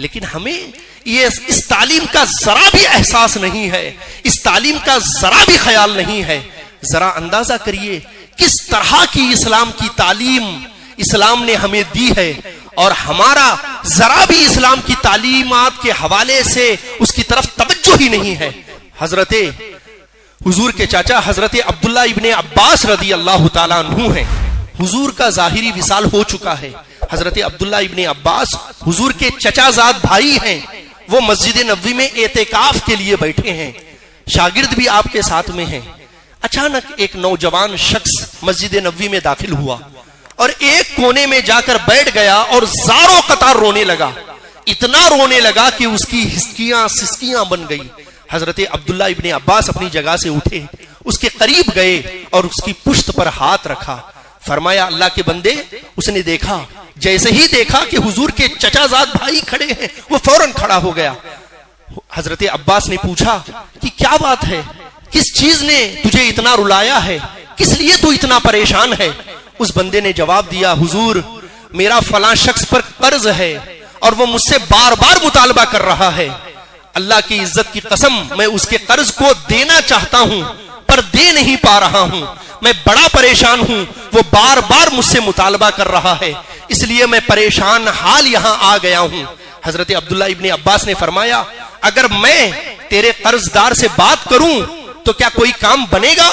لیکن ہمیں یہ اس تعلیم کا ذرا بھی احساس نہیں ہے، اس تعلیم کا ذرا بھی خیال نہیں ہے۔ ذرا اندازہ کریے کس طرح کی اسلام کی تعلیم اسلام نے ہمیں دی ہے، اور ہمارا ذرا بھی اسلام کی تعلیمات کے حوالے سے اس کی طرف توجہ ہی نہیں ہے۔ حضرت حضور کے چاچا حضرت عبداللہ ابن عباس رضی اللہ تعالیٰ عنہ ہیں، حضور کا ظاہری وصال ہو چکا ہے۔ حضرت عبداللہ ابن عباس حضور کے چچا زاد بھائی ہیں، وہ مسجد نبوی میں اعتکاف کے لیے بیٹھے ہیں، شاگرد بھی آپ کے ساتھ میں ہیں۔ اچانک ایک نوجوان شخص مسجد نبوی میں داخل ہوا اور ایک کونے میں جا کر بیٹھ گیا اور زاروں قطار رونے لگا، اتنا رونے لگا کہ اس کی ہسکیاں سسکیاں بن گئی۔ حضرت عبداللہ ابن عباس اپنی جگہ سے اٹھے، اس کے قریب گئے اور اس کی پشت پر ہاتھ رکھا، فرمایا اللہ کے بندے۔ اس نے دیکھا، جیسے ہی دیکھا کہ حضور کے چچا زاد بھائی کھڑے ہیں، وہ فوراً کھڑا ہو گیا۔ حضرت عباس نے پوچھا کہ کیا بات ہے، کس چیز نے تجھے اتنا رلایا ہے، کس لیے تو اتنا پریشان ہے؟ اس بندے نے جواب دیا، حضور میرا فلاں شخص پر قرض ہے اور وہ مجھ سے بار بار مطالبہ کر رہا ہے، اللہ کی عزت کی قسم میں اس کے قرض کو دینا چاہتا ہوں پر دے نہیں پا رہا ہوں، میں بڑا پریشان ہوں، وہ بار بار مجھ سے مطالبہ کر رہا ہے، اس لیے میں پریشان حال یہاں آ گیا ہوں۔ حضرت عبداللہ ابن عباس نے فرمایا، اگر میں تیرے قرض دار سے بات کروں تو کیا کوئی کام بنے گا؟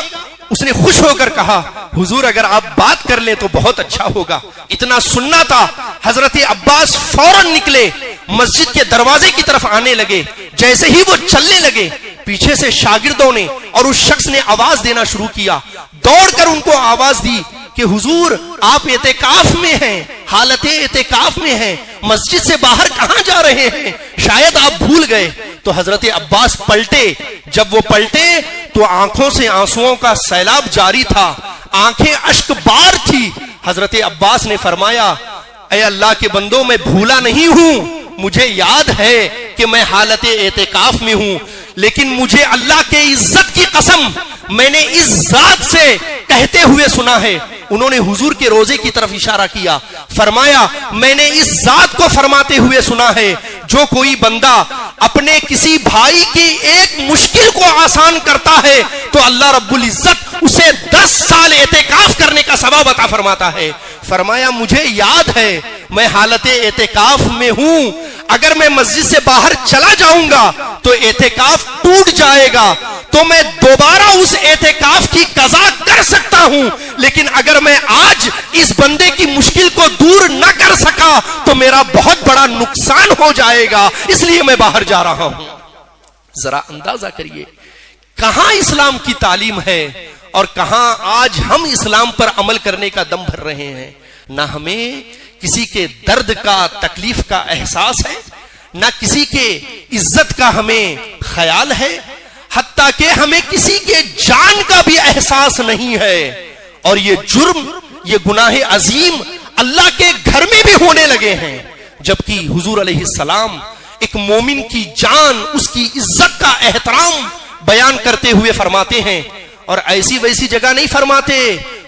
اس نے خوش ہو کر کہا، حضور اگر آپ بات کر لیں تو بہت اچھا ہوگا۔ اتنا سننا تھا، حضرت عباس فوراً نکلے، مسجد کے دروازے کی طرف آنے لگے۔ جیسے ہی وہ چلنے لگے، پیچھے سے شاگردوں نے اور اس شخص نے آواز دینا شروع کیا، دوڑ کر ان کو آواز دی کہ حضور آپ اعتکاف میں ہیں، حالت اعتکاف میں ہیں، مسجد سے باہر کہاں جا رہے ہیں؟ شاید آپ بھول گئے۔ تو حضرت عباس پلٹے، جب وہ پلٹے تو آنکھوں سے آنسوؤں کا سیلاب جاری تھا، آنکھیں اشک بار تھی۔ حضرت عباس نے فرمایا، اے اللہ کے بندوں میں بھولا نہیں ہوں، مجھے یاد ہے کہ میں حالت اعتکاف میں ہوں، لیکن مجھے اللہ کے عزت کی قسم میں نے اس ذات سے کہتے ہوئے سنا ہے۔ انہوں نے حضور کے روزے کی طرف اشارہ کیا، فرمایا میں نے اس ذات کو فرماتے ہوئے سنا ہے، جو کوئی بندہ اپنے کسی بھائی کی ایک مشکل کو آسان کرتا ہے تو اللہ رب العزت اسے 10 سال اعتکاف کرنے کا ثواب عطا فرماتا ہے۔ فرمایا مجھے یاد ہے میں حالت اعتکاف میں ہوں، اگر میں مسجد سے باہر چلا جاؤں گا تو اعتکاف ٹوٹ جائے گا، تو میں دوبارہ اس اعتکاف کی قضا کر سکتا ہوں، لیکن اگر میں آج اس بندے کی مشکل کو دور نہ کر سکا تو میرا بہت بڑا نقصان ہو جائے گا، اس لیے میں باہر جا رہا ہوں۔ ذرا اندازہ کریے کہاں اسلام کی تعلیم ہے اور کہاں آج ہم اسلام پر عمل کرنے کا دم بھر رہے ہیں۔ نہ ہمیں کسی کے درد کا تکلیف کا احساس ہے، نہ کسی کے عزت کا ہمیں خیال ہے، حتیٰ کہ ہمیں کسی کے جان کا بھی احساس نہیں ہے، اور یہ جرم، یہ گناہ عظیم اللہ کے گھر میں بھی ہونے لگے ہیں، جبکہ حضور علیہ السلام ایک مومن کی جان، اس کی عزت کا احترام بیان کرتے ہوئے فرماتے ہیں، اور ایسی ویسی جگہ نہیں فرماتے،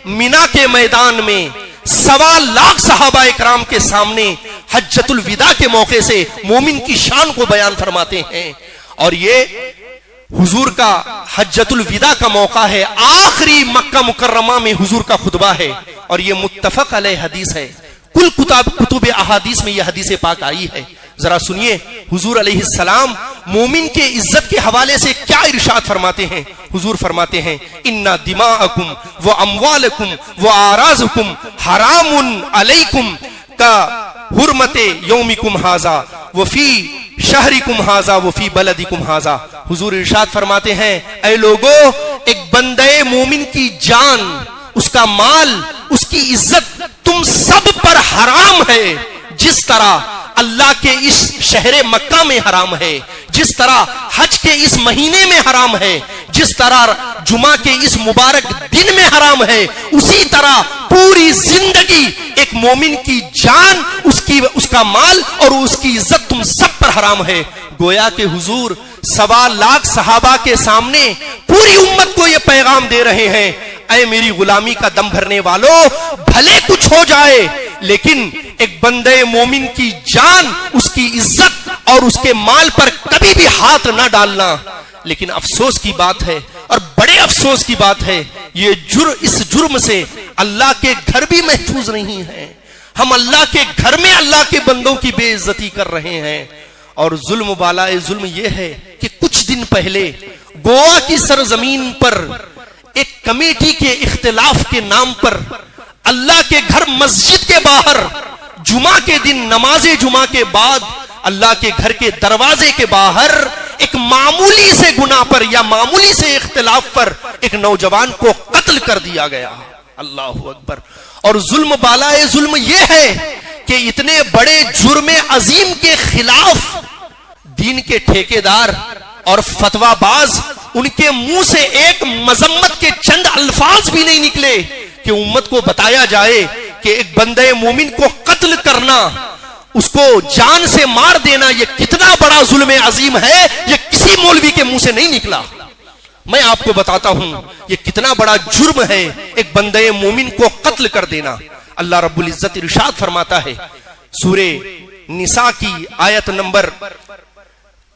مینا کے میدان میں 1.25 لاکھ صحابہ اکرام کے سامنے حجۃ الوداع کے موقع سے مومن کی شان کو بیان فرماتے ہیں۔ اور یہ حضور کا حجۃ الوداع کا موقع ہے، آخری مکہ مکرمہ میں حضور کا خطبہ ہے، اور یہ متفق علیہ حدیث ہے، کل کتب احادیث میں یہ حدیث پاک آئی ہے۔ ذرا سنیے حضور علیہ السلام مومن کے عزت کے حوالے سے کیا ارشاد فرماتے ہیں۔ حضور فرماتے ہیں، ان دماءکم و اموالکم و اعراضکم حرام علیکم کا حرمت یومکم ھذا وفی شہرکم ھذا وفی بلدکم ھذا۔ حضور ارشاد فرماتے ہیں، اے لوگو، ایک بندے مومن کی جان، اس کا مال، اس کی عزت تم سب پر حرام ہے، جس طرح اللہ کے اس شہر مکہ میں حرام ہے، جس طرح حج کے اس مہینے میں حرام ہے، جس طرح جمعہ کے اس مبارک دن میں حرام ہے، اسی طرح پوری زندگی ایک مومن کی جان، اس کا مال اور اس کی عزت تم سب پر حرام ہے۔ گویا کہ حضور 1.25 لاکھ صحابہ کے سامنے پوری امت کو یہ پیغام دے رہے ہیں، اے میری غلامی کا دم بھرنے والوں، بھلے کچھ ہو جائے لیکن ایک بندے مومن کی جان، اس کی عزت اور اس کے مال پر کبھی بھی ہاتھ نہ ڈالنا. لیکن افسوس کی بات ہے اور بڑے افسوس کی بات ہے اس جرم سے اللہ کے گھر بھی محفوظ نہیں ہیں. ہم اللہ کے گھر میں اللہ کے بندوں کی بے عزتی کر رہے ہیں. اور ظلم بالائے ظلم یہ ہے کہ کچھ دن پہلے گوا کی سرزمین پر ایک کمیٹی کے اختلاف کے نام پر اللہ کے گھر مسجد کے باہر جمعہ کے دن نماز جمعہ کے بعد اللہ کے گھر کے دروازے کے باہر ایک معمولی سے گناہ پر یا معمولی سے اختلاف پر ایک نوجوان کو قتل کر دیا گیا. اللہ اکبر. اور ظلم بالائے ظلم یہ ہے کہ اتنے بڑے جرم عظیم کے خلاف دین کے ٹھیکیدار اور فتویٰ باز ان کے منہ سے ایک مذمت کے چند الفاظ بھی نہیں نکلے کہ امت کو بتایا جائے کہ ایک بندے مومن کو قتل کرنا, اس کو جان سے مار دینا, یہ کتنا بڑا ظلم عظیم ہے. یہ کسی مولوی کے منہ سے نہیں نکلا. میں آپ کو بتاتا ہوں یہ کتنا بڑا جرم ہے ایک بندے مومن کو قتل کر دینا. اللہ رب العزت ارشاد فرماتا ہے سورہ نساء کی آیت نمبر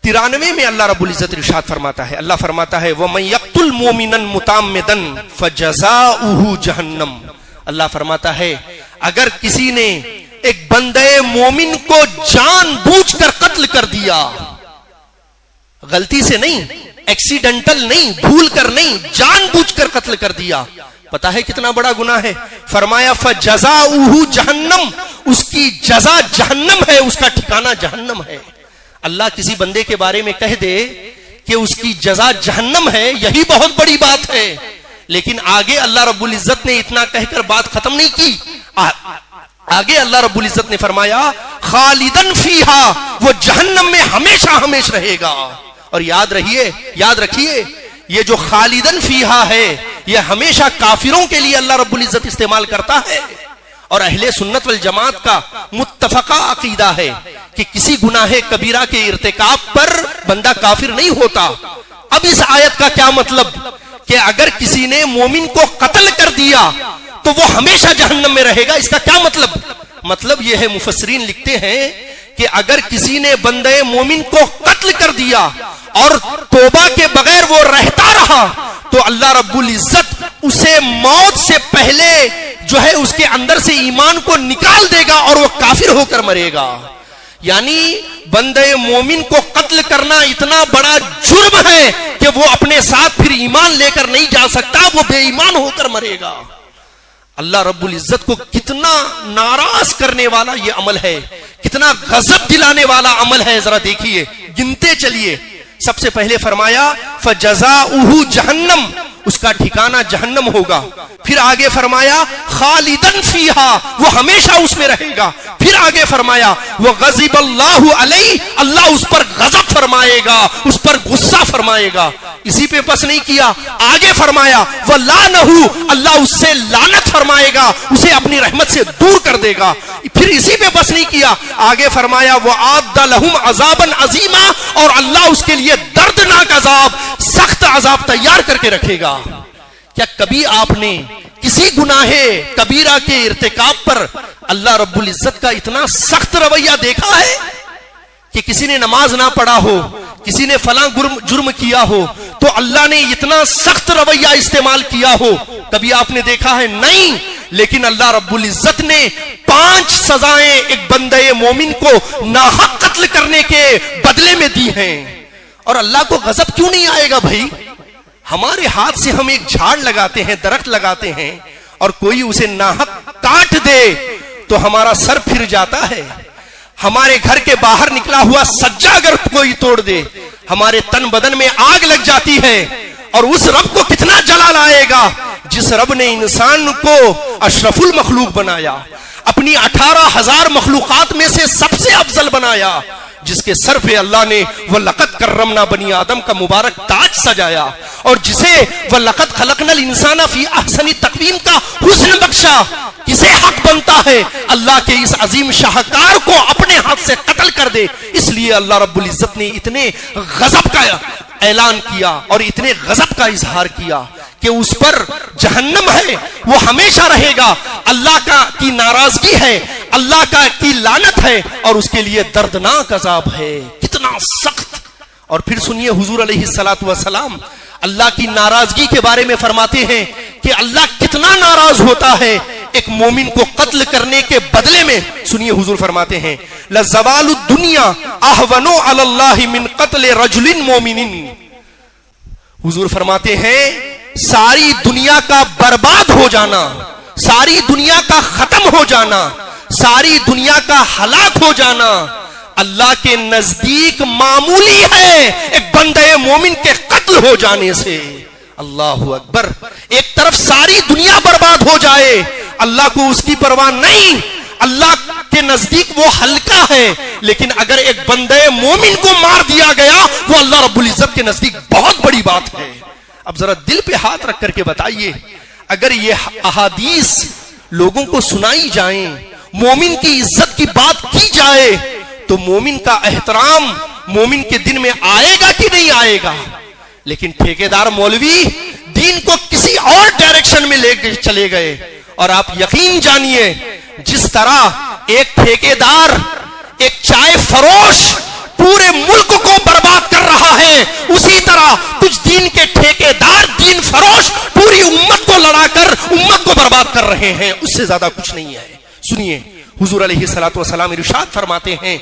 93 میں اللہ رب العزت ارشاد فرماتا ہے, اللہ فرماتا ہے وَمَن يَقْتُلْ مُؤْمِنًا مُتَعَمِّدًا فَجَزَاؤُهُ جَهَنَّمُ. اللہ فرماتا ہے اگر کسی نے ایک بندے مومن کو جان بوجھ کر قتل کر دیا, غلطی سے نہیں, ایکسیڈنٹل نہیں, بھول کر نہیں, جان بوجھ کر قتل کر دیا, پتا ہے کتنا بڑا گناہ ہے. فرمایا فَجَزَاؤُهُ جَهَنَّمُ, اس کی جزا جہنم ہے, اس کا ٹھکانہ جہنم ہے. اللہ کسی بندے کے بارے میں کہہ دے کہ اس کی جزا جہنم ہے, یہی بہت بڑی بات ہے. لیکن آگے اللہ رب العزت نے اتنا کہہ کر بات ختم نہیں کی. آگے اللہ رب العزت نے فرمایا خالدن فیہا, وہ جہنم میں ہمیشہ ہمیشہ رہے گا. اور یاد رکھیے یہ جو خالدن فیہا ہے یہ ہمیشہ کافروں کے لیے اللہ رب العزت استعمال کرتا ہے. اور اہل سنت والجماعت کا متفقہ عقیدہ ہے کہ کسی گناہ کبیرہ کے ارتکاب پر بندہ کافر نہیں ہوتا. اب اس آیت کا کیا مطلب کہ اگر کسی نے مومن کو قتل کر دیا تو وہ ہمیشہ جہنم میں رہے گا, اس کا کیا مطلب یہ ہے مفسرین لکھتے ہیں کہ اگر کسی نے بندے مومن کو قتل کر دیا اور توبہ کے بغیر وہ رہتا رہا تو اللہ رب العزت اسے موت سے پہلے جو ہے اس کے اندر سے ایمان کو نکال دے گا اور وہ کافر ہو کر مرے گا. یعنی بندے مومن کو قتل کرنا اتنا بڑا جرم ہے کہ وہ اپنے ساتھ پھر ایمان لے کر نہیں جا سکتا, وہ بے ایمان ہو کر مرے گا. اللہ رب العزت کو کتنا ناراض کرنے والا یہ عمل ہے, کتنا غضب دلانے والا عمل ہے. ذرا دیکھیے, گنتے چلیے. سب سے پہلے فرمایا فَجَزَاؤُهُ جَهَنَّمُ, اس کا ٹھکانہ جہنم ہوگا. پھر آگے فرمایا خالدن فیہا, وہ ہمیشہ اس میں رہے گا. پھر آگے فرمایا وَغَضِبَ اللَّهُ عَلَيْهِ, اللہ اس پر غضب فرمائے گا, اس پر غصہ فرمائے گا. اسی پہ بس نہیں کیا, آگے فرمایا وَلَعْنَهُ, اللہ اس سے لعنت فرمائے گا, اسے اپنی رحمت سے دور کر دے گا. پھر اسی پہ بس نہیں کیا, آگے فرمایا وَأَعَدَّ لَهُمْ عَذَابًا عَظِيمًا, اور اللہ اس کے لیے دردناک عذاب, سخت عذاب تیار کر کے رکھے گا. کیا کبھی آپ نے کسی گناہ کبیرہ کے ارتکاب پر اللہ رب العزت کا اتنا سخت رویہ دیکھا ہے کہ کسی نے نماز نہ پڑھا ہو, کسی نے فلاں جرم کیا ہو تو اللہ نے اتنا سخت رویہ استعمال کیا ہو؟ کبھی آپ نے دیکھا ہے؟ نہیں. لیکن اللہ رب العزت نے 5 سزائیں ایک بندے مومن کو ناحق قتل کرنے کے بدلے میں دی ہیں. اور اللہ کو غضب کیوں نہیں آئے گا بھائی؟ ہمارے ہاتھ سے ہم ایک جھاڑ لگاتے ہیں, درخت لگاتے ہیں, اور کوئی اسے ناحق کاٹ دے تو ہمارا سر پھر جاتا ہے. ہمارے گھر کے باہر نکلا ہوا سجا اگر کوئی توڑ دے ہمارے تن بدن میں آگ لگ جاتی ہے. اور اس رب کو کتنا جلال آئے گا جس رب نے انسان کو اشرف المخلوق بنایا, اپنی 18,000 مخلوقات میں سے سب سے افضل بنایا, جس کے سر پہ اللہ نے وَلَقَدْ كَرَّمْنَا بنی آدم کا مبارک تاج سجایا, اور جسے وَلَقَدْ خَلَقْنَا الْإِنسَانَ فِي أَحْسَنِ تَقْوِيمٍ کا حسن بخشا, کسے حق بنتا ہے اللہ کے اس عظیم شاہکار کو اپنے ہاتھ سے قتل کر دے. اس لیے اللہ رب العزت نے اتنے غضب کا اعلان کیا اور اتنے غضب کا اظہار کیا کہ اس پر جہنم ہے، وہ ہمیشہ رہے گا، اللہ کی ناراضگی ہے، اللہ کی لعنت ہے، اور اس کے لیے دردناک عذاب ہے. کتنا سخت. اور پھر سنیے حضور علیہ الصلوۃ والسلام اللہ کی ناراضگی کے بارے میں فرماتے ہیں کہ اللہ کتنا ناراض ہوتا ہے ایک مومن کو قتل کرنے کے بدلے میں. سنیے حضور فرماتے ہیں لزوال الدنیا اہون علی اللہ من قتل رجل مومن. حضور فرماتے ہیں ساری دنیا کا برباد ہو جانا، ساری دنیا کا ختم ہو جانا، ساری دنیا کا ہلاک ہو جانا اللہ کے نزدیک معمولی ہے ایک بندے مومن کے قتل ہو جانے سے. اللہ اکبر. ایک طرف ساری دنیا برباد ہو جائے، اللہ کو اس کی پرواہ نہیں، اللہ کے نزدیک وہ ہلکا ہے، لیکن اگر ایک بندے مومن کو مار دیا گیا وہ اللہ رب العزت کے نزدیک بہت بڑی بات ہے. اب ذرا دل پہ ہاتھ رکھ کر کے بتائیے، اگر یہ احادیث لوگوں کو سنائی جائیں، مومن کی عزت کی بات کی جائے، تو مومن کا احترام مومن کے دن میں آئے گا کہ نہیں آئے گا؟ لیکن ٹھیکیدار مولوی دین کو کسی اور ڈائریکشن میں لے کے چلے گئے. اور آپ یقین جانیے جس طرح ایک ٹھیکیدار، ایک چائے فروش پورے ملک کو برباد کر رہا ہے، اسی طرح کچھ دین کے ٹھیکیدار، دین فروش پوری امت کو لڑا کر امت کو برباد کر رہے ہیں. اس سے زیادہ کچھ نہیں ہے. سنیے حضور علیہ الصلوۃ والسلام ارشاد فرماتے ہیں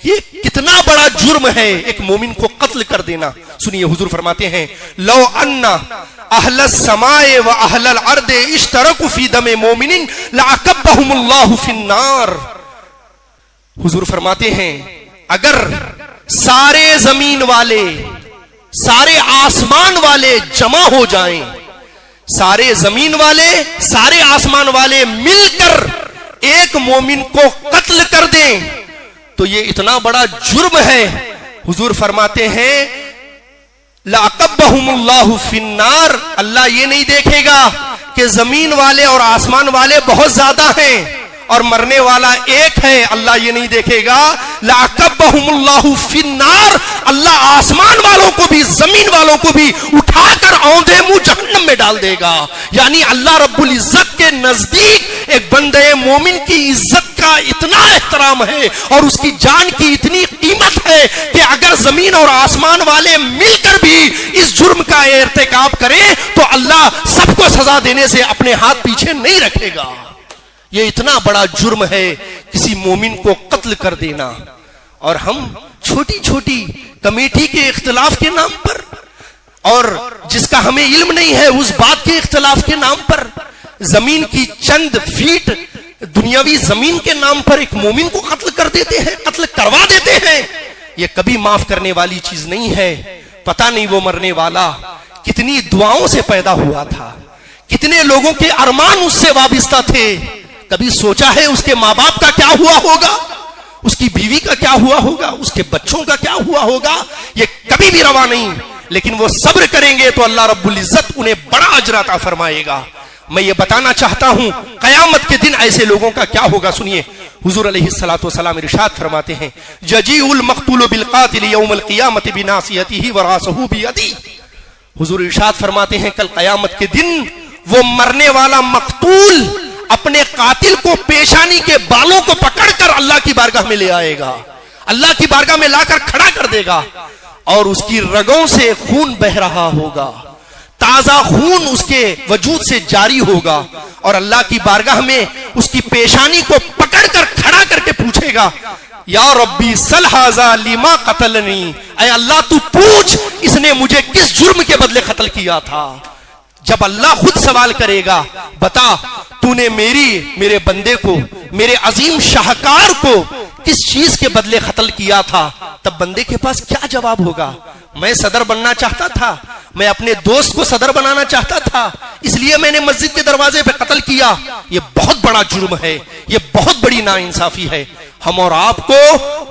یہ کتنا بڑا جرم ہے ایک مومن کو قتل کر دینا. سنیے حضور فرماتے ہیں لو ان اہل السماء واہل الارض اشترکوا فی دم مومن لعقبهم اللہ فی النار. حضور فرماتے ہیں اگر سارے زمین والے، سارے آسمان والے جمع ہو جائیں، سارے زمین والے، سارے آسمان والے مل کر ایک مومن کو قتل کر دیں تو یہ اتنا بڑا جرم ہے. حضور فرماتے ہیں لعقبهم اللہ فی النار. اللہ یہ نہیں دیکھے گا کہ زمین والے اور آسمان والے بہت زیادہ ہیں اور مرنے والا ایک ہے. اللہ یہ نہیں دیکھے گا. لعقبهم اللہ فی النار. اللہ آسمان والوں کو بھی زمین والوں کو بھی اٹھا کر اوندھے منہ جہنم میں ڈال دے گا. یعنی اللہ رب العزت کے نزدیک ایک بندے مومن کی عزت کا اتنا احترام ہے اور اس کی جان کی اتنی قیمت ہے کہ اگر زمین اور آسمان والے مل کر بھی اس جرم کا ارتکاب کریں تو اللہ سب کو سزا دینے سے اپنے ہاتھ پیچھے نہیں رکھے گا. یہ اتنا بڑا جرم ہے کسی مومن کو قتل کر دینا. اور ہم چھوٹی چھوٹی کمیٹی کے اختلاف کے نام پر اور جس کا ہمیں علم نہیں ہے اس بات کے اختلاف کے نام پر زمین کی چند فیٹ دنیاوی زمین کے نام پر ایک مومن کو قتل کر دیتے ہیں، قتل کروا دیتے ہیں. یہ کبھی معاف کرنے والی چیز نہیں ہے. پتہ نہیں وہ مرنے والا کتنی دعاؤں سے پیدا ہوا تھا، کتنے لوگوں کے ارمان اس سے وابستہ تھے. کبھی سوچا ہے اس کے ماں باپ کا کیا ہوا ہوگا، اس کی بیوی کا کیا ہوا ہوگا، اس کے بچوں کا کیا ہوا ہوگا؟ یہ کبھی بھی روا نہیں. لیکن وہ صبر کریں گے تو اللہ رب العزت انہیں بڑا اجر عطا فرمائے گا. میں یہ بتانا چاہتا ہوں قیامت کے دن ایسے لوگوں کا کیا ہوگا. سنیے حضور علیہ الصلوۃ والسلام ارشاد فرماتے ہیں یجیء المقتول بالقاتل یوم القیامت بناصیتہ وراسہ بیدی. حضور ارشاد فرماتے ہیں کل قیامت کے دن وہ مرنے والا مقتول اپنے قاتل کو پیشانی کے بالوں کو پکڑ کر اللہ کی بارگاہ میں لے آئے گا، اللہ کی بارگاہ میں لا کر کھڑا کر دے گا اور اس کی رگوں سے خون بہ رہا ہوگا، تازہ خون اس کے وجود سے جاری ہوگا اور اللہ کی بارگاہ میں اس کی پیشانی کو پکڑ کر کھڑا کر کے پوچھے گا یا ربی سل ھذا لما قتلنی. اے اللہ تو پوچھ اس نے مجھے کس جرم کے بدلے قتل کیا تھا. جب اللہ خود سوال کرے گا بتا تو نے میرے بندے کو، میرے عظیم شاہکار کو کس چیز کے بدلے قتل کیا تھا، تب بندے کے پاس کیا جواب ہوگا؟ میں صدر بننا چاہتا تھا، میں اپنے دوست کو صدر بنانا چاہتا تھا، اس لیے میں نے مسجد کے دروازے پہ قتل کیا. یہ بہت بڑا جرم ہے، یہ بہت بڑی ناانصافی ہے. ہم اور آپ کو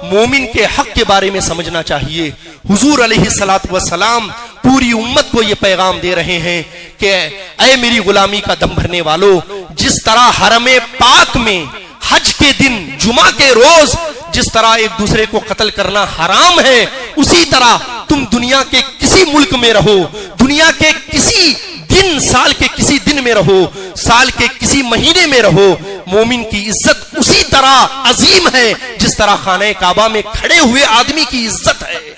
مومن کے حق کے بارے میں سمجھنا چاہیے. حضور علیہ الصلوۃ والسلام پوری امت کو یہ پیغام دے رہے ہیں کہ اے میری غلامی کا دم بھرنے والو، جس طرح حرم پاک میں حج کے دن جمعہ کے روز جس طرح ایک دوسرے کو قتل کرنا حرام ہے، اسی طرح تم دنیا کے کسی ملک میں رہو، دنیا کے کسی دن سال کے کسی دن میں رہو، سال کے کسی مہینے میں رہو، مومن کی عزت اسی طرح عظیم ہے جس طرح خانہ کعبہ میں کھڑے ہوئے آدمی کی عزت ہے۔